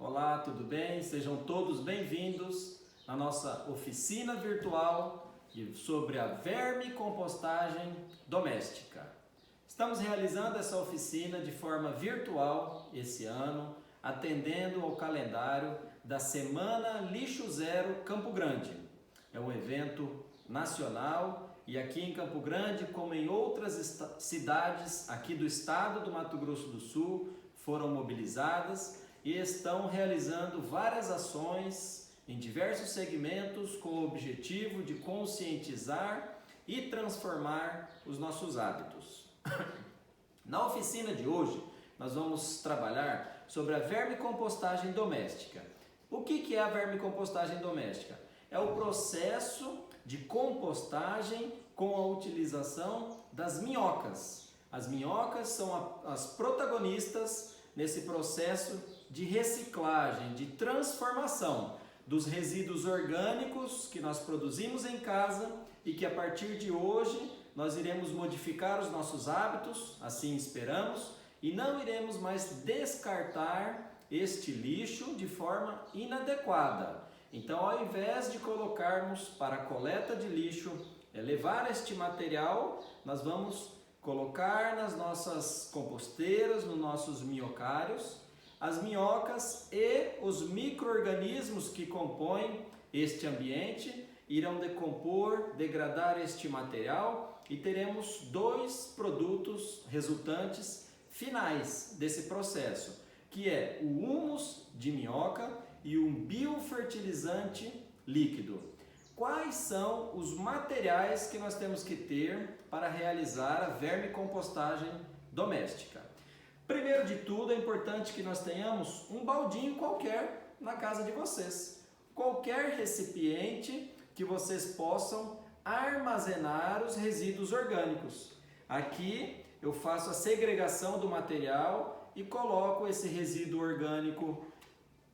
Olá, tudo bem? Sejam todos bem-vindos à nossa oficina virtual sobre a vermicompostagem doméstica. Estamos realizando essa oficina de forma virtual esse ano, atendendo ao calendário da Semana Lixo Zero Campo Grande. É um evento nacional e aqui em Campo Grande, como em outras cidades aqui do estado do Mato Grosso do Sul, foram mobilizadas e estão realizando várias ações em diversos segmentos com o objetivo de conscientizar e transformar os nossos hábitos. Na oficina de hoje, nós vamos trabalhar sobre a vermicompostagem doméstica. O que é a vermicompostagem doméstica? É o processo de compostagem com a utilização das minhocas. As minhocas são as protagonistas nesse processo de reciclagem, de transformação dos resíduos orgânicos que nós produzimos em casa e que a partir de hoje nós iremos modificar os nossos hábitos, assim esperamos, e não iremos mais descartar este lixo de forma inadequada. Então, ao invés de colocarmos para a coleta de lixo, levar este material, nós vamos colocar nas nossas composteiras, nos nossos minhocários, as minhocas e os micro-organismos que compõem este ambiente irão decompor, degradar este material e teremos dois produtos resultantes finais desse processo, que é o humus de minhoca e um biofertilizante líquido. Quais são os materiais que nós temos que ter para realizar a vermicompostagem doméstica? Primeiro de tudo, é importante que nós tenhamos um baldinho qualquer na casa de vocês. Qualquer recipiente que vocês possam armazenar os resíduos orgânicos. Aqui eu faço a segregação do material e coloco esse resíduo orgânico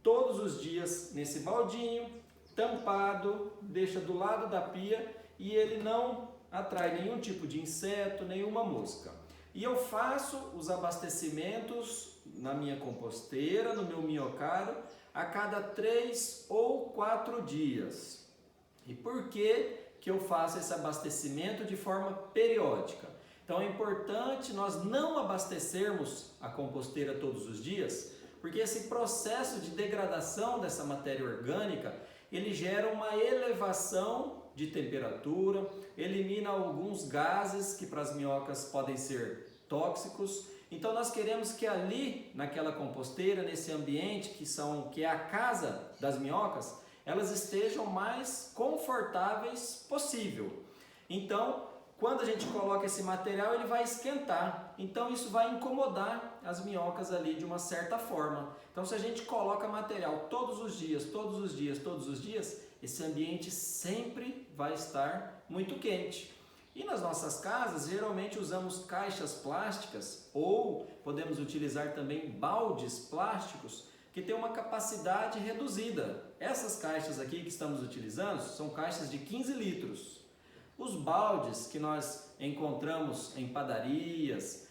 todos os dias nesse baldinho, tampado, deixa do lado da pia e ele não atrai nenhum tipo de inseto, nenhuma mosca. E eu faço os abastecimentos na minha composteira, no meu minhocário, a cada 3 ou 4 dias. E por que eu faço esse abastecimento de forma periódica? Então é importante nós não abastecermos a composteira todos os dias, porque esse processo de degradação dessa matéria orgânica, ele gera uma elevação de temperatura, elimina alguns gases que para as minhocas podem ser tóxicos. Então nós queremos que ali, naquela composteira, nesse ambiente que é a casa das minhocas, elas estejam mais confortáveis possível. Então, quando a gente coloca esse material, ele vai esquentar. Então isso vai incomodar as minhocas ali de uma certa forma. Então se a gente coloca material todos os dias, esse ambiente sempre vai estar muito quente. E nas nossas casas, geralmente usamos caixas plásticas ou podemos utilizar também baldes plásticos que têm uma capacidade reduzida. Essas caixas aqui que estamos utilizando são caixas de 15 litros. Os baldes que nós encontramos em padarias,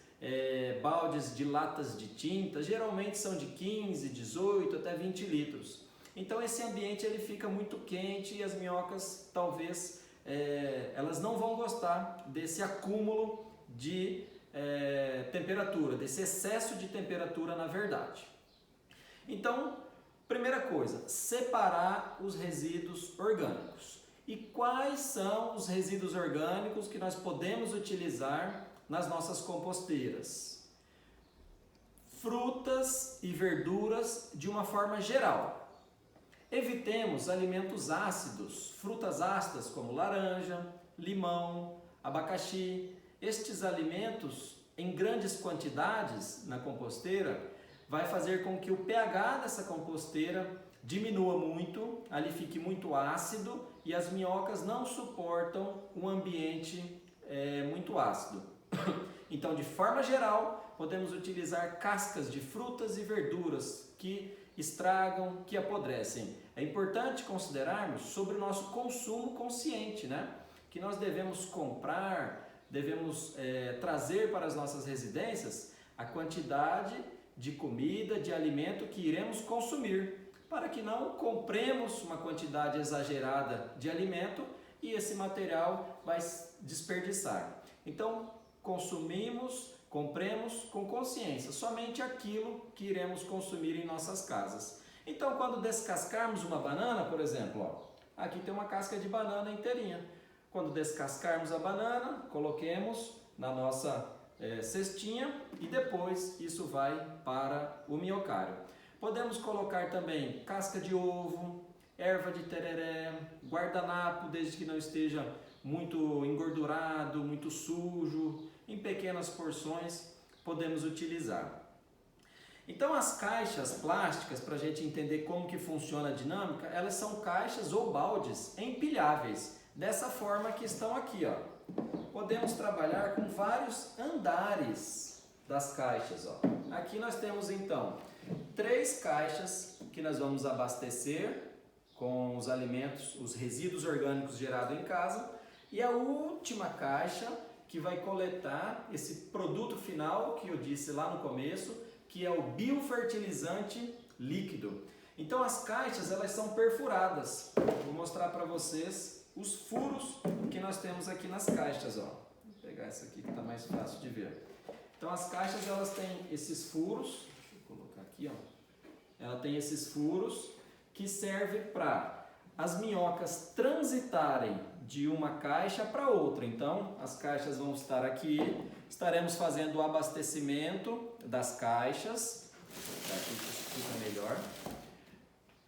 baldes de latas de tinta, geralmente são de 15, 18 até 20 litros. Então esse ambiente ele fica muito quente e as minhocas talvez elas não vão gostar desse acúmulo de temperatura, desse excesso de temperatura na verdade. Então, primeira coisa, separar os resíduos orgânicos. E quais são os resíduos orgânicos que nós podemos utilizar nas nossas composteiras? Frutas e verduras de uma forma geral. Evitemos alimentos ácidos, frutas ácidas como laranja, limão, abacaxi. Estes alimentos em grandes quantidades na composteira vai fazer com que o pH dessa composteira diminua muito, ali fique muito ácido e as minhocas não suportam um ambiente muito ácido. Então, de forma geral, podemos utilizar cascas de frutas e verduras que estragam, que apodrecem. É importante considerarmos sobre o nosso consumo consciente, né? Que nós devemos comprar, devemos trazer para as nossas residências a quantidade de comida, de alimento que iremos consumir, para que não compremos uma quantidade exagerada de alimento e esse material vai desperdiçar. Então, compremos com consciência, somente aquilo que iremos consumir em nossas casas. Então, quando descascarmos uma banana, por exemplo, ó, aqui tem uma casca de banana inteirinha. Quando descascarmos a banana, coloquemos na nossa cestinha e depois isso vai para o minhocário. Podemos colocar também casca de ovo, erva de tereré, guardanapo, desde que não esteja muito engordurado, muito sujo, em pequenas porções podemos utilizar. Então as caixas plásticas, para a gente entender como que funciona a dinâmica, elas são caixas ou baldes empilháveis, dessa forma que estão aqui, ó. Podemos trabalhar com vários andares das caixas, ó. Aqui nós temos então 3 caixas que nós vamos abastecer com os alimentos, os resíduos orgânicos gerados em casa, e a última caixa que vai coletar esse produto final que eu disse lá no começo, que é o biofertilizante líquido. Então as caixas, elas são perfuradas. Vou mostrar para vocês os furos que nós temos aqui nas caixas, ó. Vou pegar essa aqui que está mais fácil de ver. Então as caixas, elas têm esses furos, deixa eu colocar aqui, ó. Ela tem esses furos que servem para as minhocas transitarem de uma caixa para outra. Então as caixas vão estar aqui, estaremos fazendo o abastecimento das caixas, aqui fica melhor.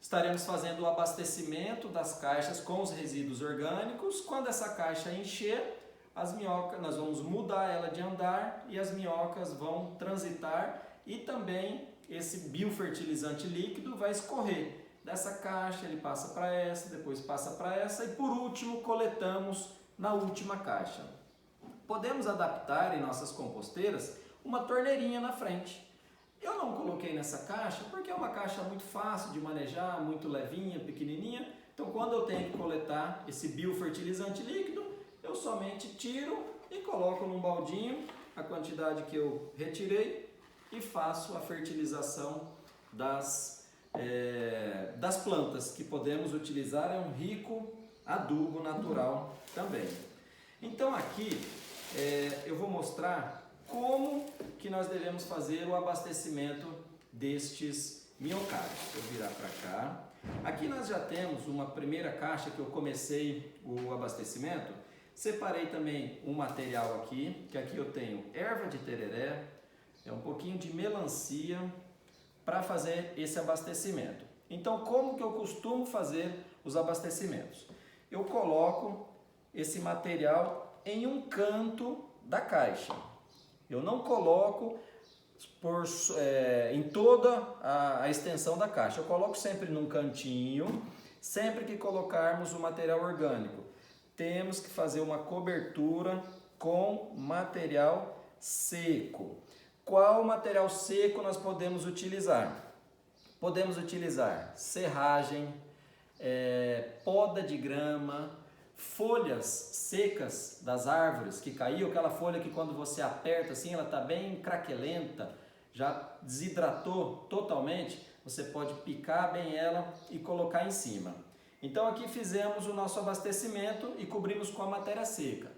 Estaremos fazendo o abastecimento das caixas com os resíduos orgânicos. Quando essa caixa encher, as minhocas, nós vamos mudar ela de andar e as minhocas vão transitar e também esse biofertilizante líquido vai escorrer dessa caixa, ele passa para essa, depois passa para essa e por último coletamos na última caixa. Podemos adaptar em nossas composteiras uma torneirinha na frente. Eu não coloquei nessa caixa porque é uma caixa muito fácil de manejar, muito levinha, pequenininha. Então quando eu tenho que coletar esse biofertilizante líquido, eu somente tiro e coloco num baldinho a quantidade que eu retirei e faço a fertilização das plantas, que podemos utilizar, é um rico adubo natural também. Então aqui eu vou mostrar como que nós devemos fazer o abastecimento destes minhocários. Vou virar para cá. Aqui nós já temos uma primeira caixa que eu comecei o abastecimento. Separei também um material aqui, que aqui eu tenho erva de tereré, um pouquinho de melancia, para fazer esse abastecimento. Então, como que eu costumo fazer os abastecimentos? Eu coloco esse material em um canto da caixa. Eu não coloco em toda a extensão da caixa. Eu coloco sempre num cantinho. Sempre que colocarmos o material orgânico, temos que fazer uma cobertura com material seco. Qual material seco nós podemos utilizar? Podemos utilizar serragem, poda de grama, folhas secas das árvores que caiu, aquela folha que quando você aperta assim, ela está bem craquelenta, já desidratou totalmente, você pode picar bem ela e colocar em cima. Então aqui fizemos o nosso abastecimento e cobrimos com a matéria seca.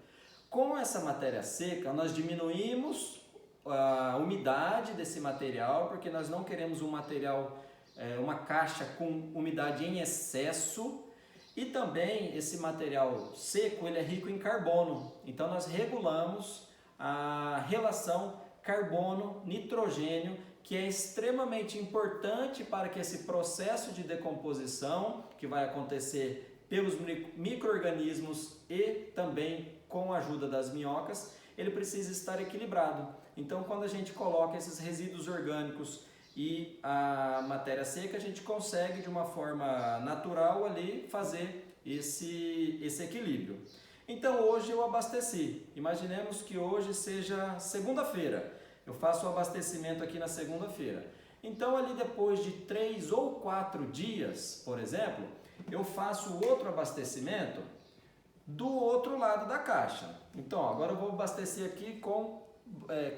Com essa matéria seca, nós diminuímos a umidade desse material, porque nós não queremos um material, uma caixa com umidade em excesso, e também esse material seco, ele é rico em carbono, então nós regulamos a relação carbono-nitrogênio, que é extremamente importante para que esse processo de decomposição, que vai acontecer pelos micro-organismos e também com a ajuda das minhocas, ele precisa estar equilibrado. Então, quando a gente coloca esses resíduos orgânicos e a matéria seca, a gente consegue de uma forma natural ali fazer esse equilíbrio. Então, hoje eu abasteci. Imaginemos que hoje seja segunda-feira. Eu faço o abastecimento aqui na segunda-feira. Então, ali depois de 3 ou 4 dias, por exemplo, eu faço outro abastecimento do outro lado da caixa. Então, agora eu vou abastecer aqui com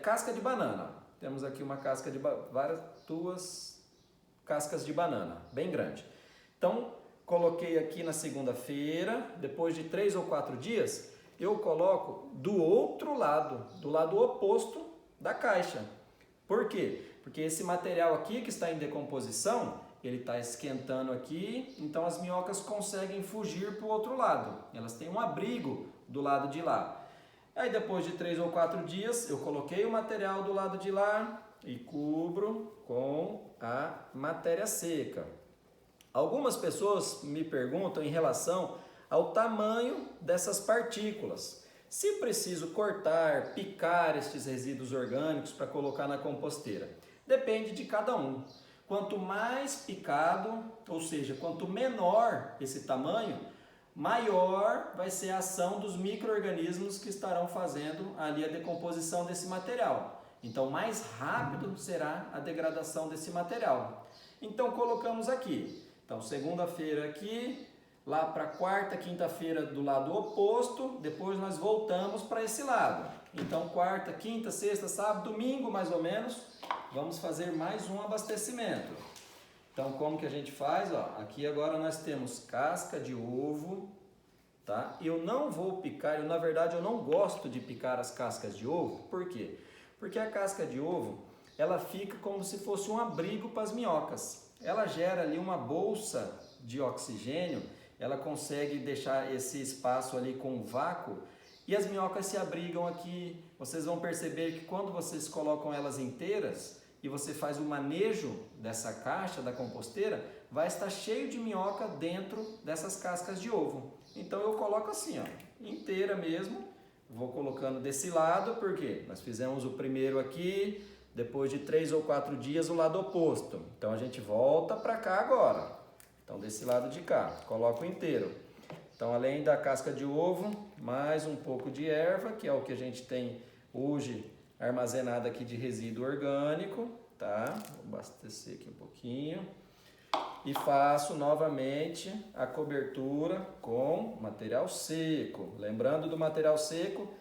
casca de banana. Temos aqui uma casca de duas cascas de banana, bem grande. Então, coloquei aqui na segunda-feira, depois de 3 ou 4 dias, eu coloco do outro lado, do lado oposto da caixa. Por quê? Porque esse material aqui que está em decomposição, ele está esquentando aqui, então as minhocas conseguem fugir para o outro lado. Elas têm um abrigo do lado de lá. Aí depois de 3 ou 4 dias, eu coloquei o material do lado de lá e cubro com a matéria seca. Algumas pessoas me perguntam em relação ao tamanho dessas partículas. Se preciso cortar, picar estes resíduos orgânicos para colocar na composteira. Depende de cada um. Quanto mais picado, ou seja, quanto menor esse tamanho, maior vai ser a ação dos micro-organismos que estarão fazendo ali a decomposição desse material. Então, mais rápido será a degradação desse material. Então, colocamos aqui. Então, segunda-feira aqui, lá para quarta, quinta-feira do lado oposto, depois nós voltamos para esse lado. Então, quarta, quinta, sexta, sábado, domingo, mais ou menos, vamos fazer mais um abastecimento. Então, como que a gente faz? Ó, aqui agora nós temos casca de ovo, tá? Eu não vou picar, na verdade eu não gosto de picar as cascas de ovo. Por quê? Porque a casca de ovo, ela fica como se fosse um abrigo para as minhocas. Ela gera ali uma bolsa de oxigênio, ela consegue deixar esse espaço ali com um vácuo e as minhocas se abrigam aqui. Vocês vão perceber que quando vocês colocam elas inteiras, e você faz o manejo dessa caixa da composteira, vai estar cheio de minhoca dentro dessas cascas de ovo. Então eu coloco assim, ó, inteira mesmo, vou colocando desse lado, porque nós fizemos o primeiro aqui, depois de 3 ou 4 dias o lado oposto. Então a gente volta para cá agora. Então desse lado de cá, coloco inteiro. Então além da casca de ovo, mais um pouco de erva, que é o que a gente tem hoje armazenado aqui de resíduo orgânico, tá? Vou abastecer aqui um pouquinho. E faço novamente a cobertura com material seco. Lembrando do material seco,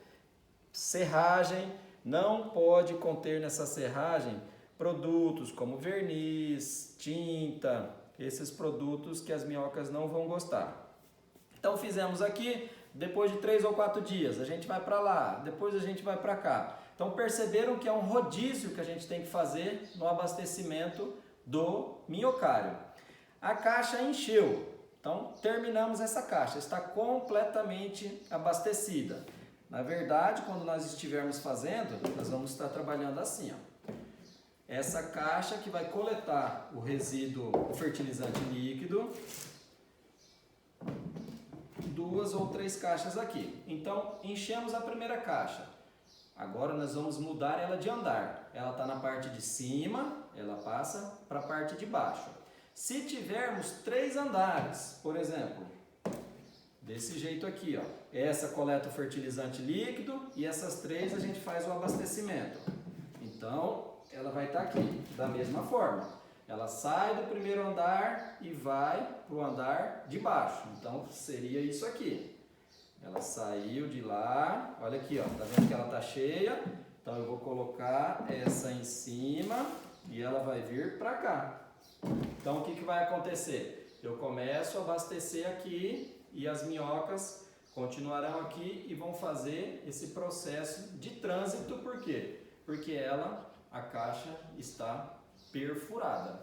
serragem, não pode conter nessa serragem produtos como verniz, tinta, esses produtos que as minhocas não vão gostar. Então fizemos aqui, depois de 3 ou 4 dias, a gente vai para lá, depois a gente vai para cá. Então perceberam que é um rodízio que a gente tem que fazer no abastecimento do minhocário. A caixa encheu, então terminamos essa caixa, está completamente abastecida. Na verdade, quando nós estivermos fazendo, nós vamos estar trabalhando assim, ó. Essa caixa que vai coletar o resíduo, o fertilizante líquido, 2 ou 3 caixas aqui. Então enchemos a primeira caixa. Agora nós vamos mudar ela de andar. Ela está na parte de cima, ela passa para a parte de baixo. Se tivermos 3 andares, por exemplo, desse jeito aqui, ó. Essa coleta o fertilizante líquido e essas 3 a gente faz o abastecimento. Então, ela vai estar aqui, da mesma forma. Ela sai do primeiro andar e vai para o andar de baixo. Então, seria isso aqui. Ela saiu de lá, olha aqui, ó, tá vendo que ela tá cheia? Então eu vou colocar essa em cima e ela vai vir para cá. Então o que vai acontecer? Eu começo a abastecer aqui e as minhocas continuarão aqui e vão fazer esse processo de trânsito. Por quê? Porque a caixa está perfurada.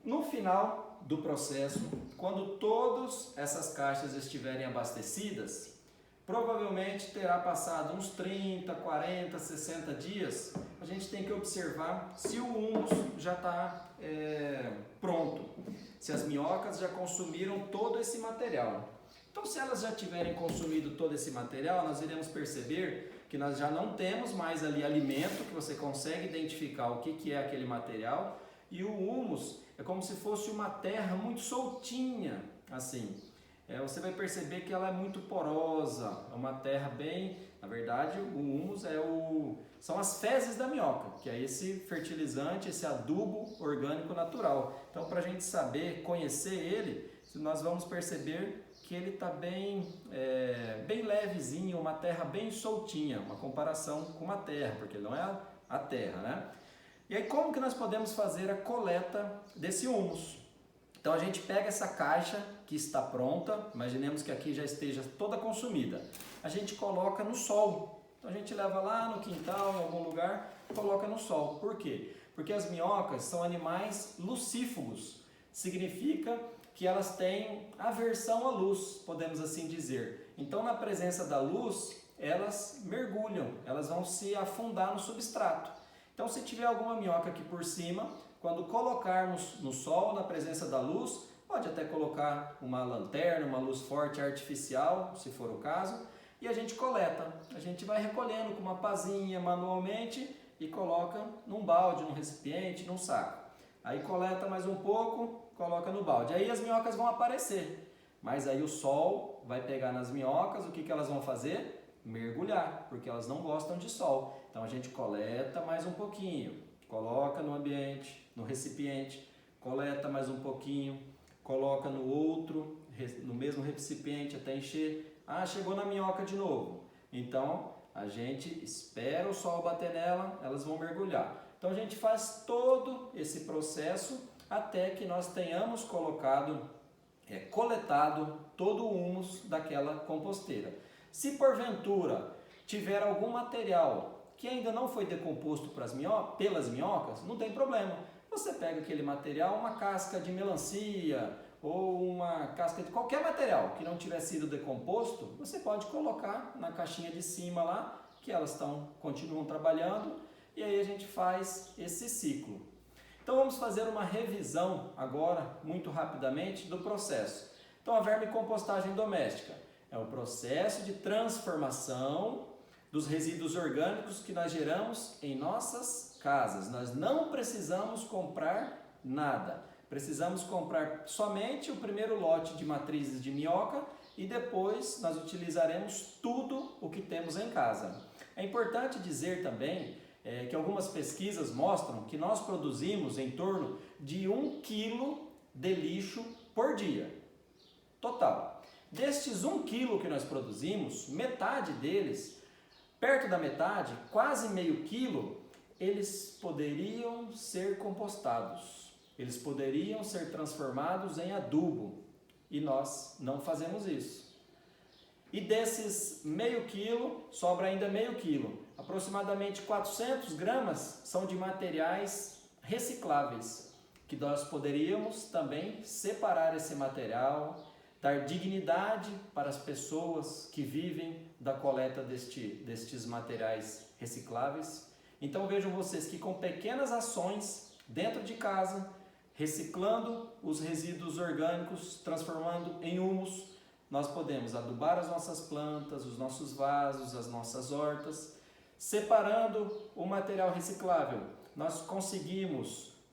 No final do processo, quando todas essas caixas estiverem abastecidas, provavelmente terá passado uns 30, 40, 60 dias. A gente tem que observar se o humus já está pronto, se as minhocas já consumiram todo esse material. Então, se elas já tiverem consumido todo esse material, nós iremos perceber que nós já não temos mais ali alimento, que você consegue identificar o que é aquele material, e o humus é como se fosse uma terra muito soltinha, assim. Você vai perceber que ela é muito porosa, é uma terra bem... Na verdade, o humus são as fezes da minhoca, que é esse fertilizante, esse adubo orgânico natural. Então, para a gente saber, conhecer ele, nós vamos perceber que ele está bem levezinho, uma terra bem soltinha, uma comparação com uma terra, porque ele não é a terra, né? E aí como que nós podemos fazer a coleta desse humus? Então a gente pega essa caixa que está pronta, imaginemos que aqui já esteja toda consumida, a gente coloca no sol. Então a gente leva lá no quintal, em algum lugar, coloca no sol. Por quê? Porque as minhocas são animais lucífugos, significa que elas têm aversão à luz, podemos assim dizer. Então na presença da luz, elas mergulham, elas vão se afundar no substrato. Então se tiver alguma minhoca aqui por cima, quando colocarmos no sol, na presença da luz, pode até colocar uma lanterna, uma luz forte artificial, se for o caso, e a gente coleta. A gente vai recolhendo com uma pazinha manualmente e coloca num balde, num recipiente, num saco. Aí coleta mais um pouco, coloca no balde. Aí as minhocas vão aparecer, mas aí o sol vai pegar nas minhocas, o que elas vão fazer? Mergulhar, porque elas não gostam de sol. Então a gente coleta mais um pouquinho, coloca no ambiente, no recipiente, coleta mais um pouquinho, coloca no outro, no mesmo recipiente até encher. Ah, chegou na minhoca de novo. Então a gente espera o sol bater nela, elas vão mergulhar. Então a gente faz todo esse processo até que nós tenhamos coletado todo o humus daquela composteira. Se porventura tiver algum material que ainda não foi decomposto pelas minhocas, não tem problema. Você pega aquele material, uma casca de melancia ou uma casca de qualquer material que não tiver sido decomposto, você pode colocar na caixinha de cima lá, que elas continuam trabalhando, e aí a gente faz esse ciclo. Então vamos fazer uma revisão agora, muito rapidamente, do processo. Então a vermicompostagem doméstica é o processo de transformação dos resíduos orgânicos que nós geramos em nossas casas. Nós não precisamos comprar nada. Precisamos comprar somente o primeiro lote de matrizes de minhoca e depois nós utilizaremos tudo o que temos em casa. É importante dizer também que algumas pesquisas mostram que nós produzimos em torno de 1 quilo de lixo por dia, total. Destes 1 quilo que nós produzimos, metade deles, perto da metade, quase meio quilo, eles poderiam ser compostados. Eles poderiam ser transformados em adubo e nós não fazemos isso. E desses meio quilo, sobra ainda meio quilo. Aproximadamente 400 gramas são de materiais recicláveis, que nós poderíamos também separar esse material, dar dignidade para as pessoas que vivem da coleta destes materiais recicláveis. Então vejam vocês que com pequenas ações dentro de casa, reciclando os resíduos orgânicos, transformando em humus, nós podemos adubar as nossas plantas, os nossos vasos, as nossas hortas. Separando o material reciclável, nós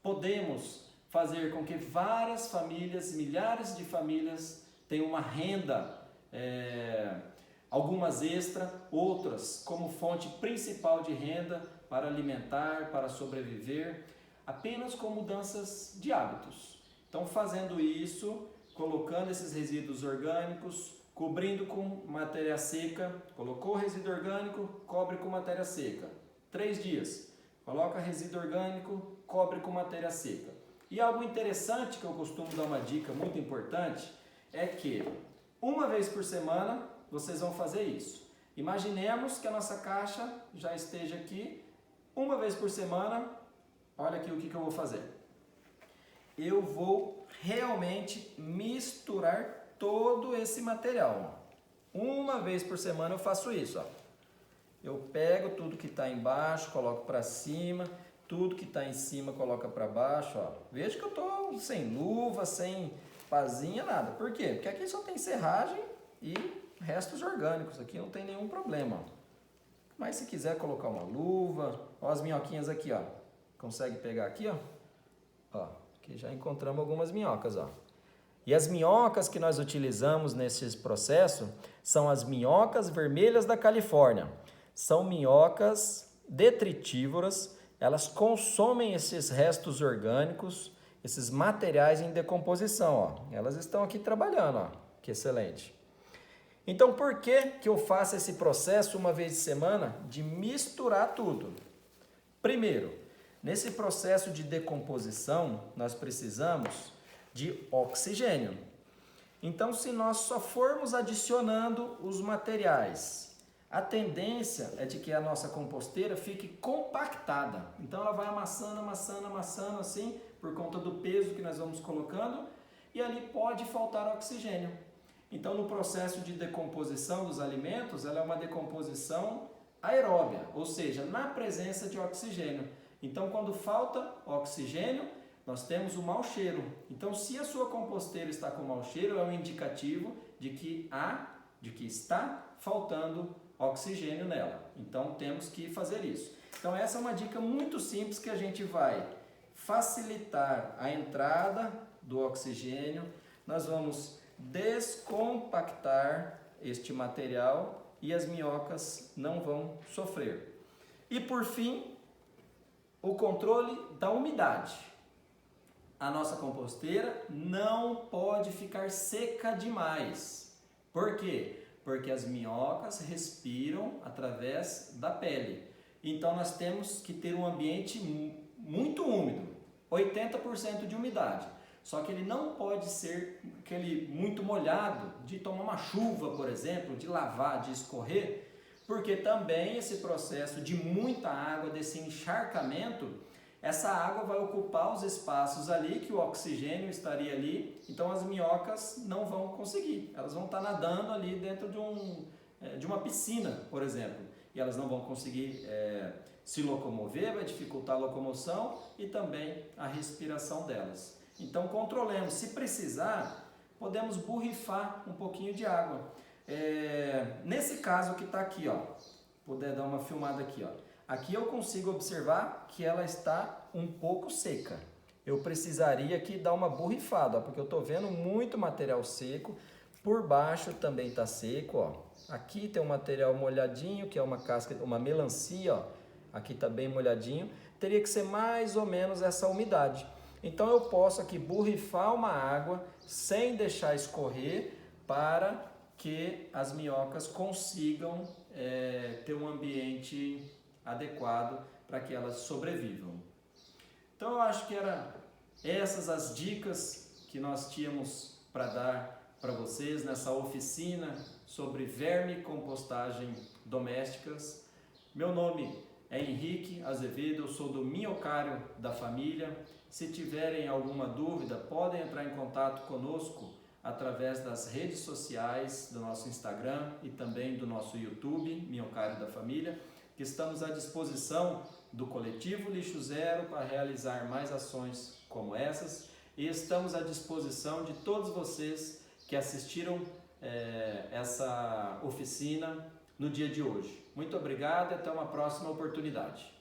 podemos fazer com que várias famílias, milhares de famílias, tenham uma renda, algumas extra, outras como fonte principal de renda para alimentar, para sobreviver, apenas com mudanças de hábitos. Então, fazendo isso, colocando esses resíduos orgânicos, cobrindo com matéria seca, colocou o resíduo orgânico, cobre com matéria seca. 3 dias, coloca resíduo orgânico, cobre com matéria seca. E algo interessante que eu costumo dar uma dica muito importante é que uma vez por semana vocês vão fazer isso. Imaginemos que a nossa caixa já esteja aqui, uma vez por semana. Olha aqui o que eu vou fazer. Eu vou realmente misturar todo esse material. Uma vez por semana eu faço isso. Eu pego tudo que está embaixo, coloco para cima, tudo que está em cima coloca para baixo. Veja que eu estou sem luva, sem pazinha, nada. Por quê? Porque aqui só tem serragem e restos orgânicos. Aqui não tem nenhum problema. Mas se quiser colocar uma luva, ó as minhoquinhas aqui, ó. Consegue pegar aqui, ó? Ó, aqui já encontramos algumas minhocas, ó. E as minhocas que nós utilizamos nesse processo são as minhocas vermelhas da Califórnia. São minhocas detritívoras, elas consomem esses restos orgânicos, esses materiais em decomposição, ó. Elas estão aqui trabalhando, ó. que excelente. Então, por que eu faço esse processo uma vez de semana de misturar tudo? Primeiro, nesse processo de decomposição, nós precisamos de oxigênio. Então, se nós só formos adicionando os materiais, a tendência é de que a nossa composteira fique compactada. Então, ela vai amassando, amassando, amassando assim, por conta do peso que nós vamos colocando, e ali pode faltar oxigênio. Então, no processo de decomposição dos alimentos, ela é uma decomposição aeróbia, ou seja, na presença de oxigênio. Então, quando falta oxigênio, nós temos o mau cheiro. Então, se a sua composteira está com mau cheiro, é um indicativo de que está faltando oxigênio nela. Então, temos que fazer isso. Então, essa é uma dica muito simples que a gente vai facilitar a entrada do oxigênio. Nós vamos descompactar este material e as minhocas não vão sofrer. E por fim, o controle da umidade. A nossa composteira não pode ficar seca demais. Por quê? Porque as minhocas respiram através da pele. Então nós temos que ter um ambiente muito úmido, 80% de umidade. Só que ele não pode ser aquele muito molhado, de tomar uma chuva, por exemplo, de lavar, de escorrer, porque também esse processo de muita água, desse encharcamento, essa água vai ocupar os espaços ali que o oxigênio estaria ali, então as minhocas não vão conseguir, elas vão estar nadando ali dentro de uma piscina, por exemplo, e elas não vão conseguir se locomover, vai dificultar a locomoção e também a respiração delas. Então controlemos, se precisar, podemos borrifar um pouquinho de água. Nesse caso que está aqui, ó, puder dar uma filmada aqui, ó. Aqui eu consigo observar que ela está um pouco seca. Eu precisaria aqui dar uma borrifada, ó, porque eu estou vendo muito material seco. Por baixo também está seco, ó. Aqui tem um material molhadinho, que é uma casca, uma melancia, ó. Aqui está bem molhadinho. Teria que ser mais ou menos essa umidade. Então eu posso aqui borrifar uma água sem deixar escorrer para que as minhocas consigam ter um ambiente adequado para que elas sobrevivam. Então eu acho que eram essas as dicas que nós tínhamos para dar para vocês nessa oficina sobre vermicompostagem domésticas. Meu nome é Henrique Azevedo, eu sou do Minhocário da Família. Se tiverem alguma dúvida, podem entrar em contato conosco através das redes sociais do nosso Instagram e também do nosso YouTube, Minhocário da Família, que estamos à disposição do Coletivo Lixo Zero para realizar mais ações como essas, e estamos à disposição de todos vocês que assistiram essa oficina no dia de hoje. Muito obrigado e até uma próxima oportunidade.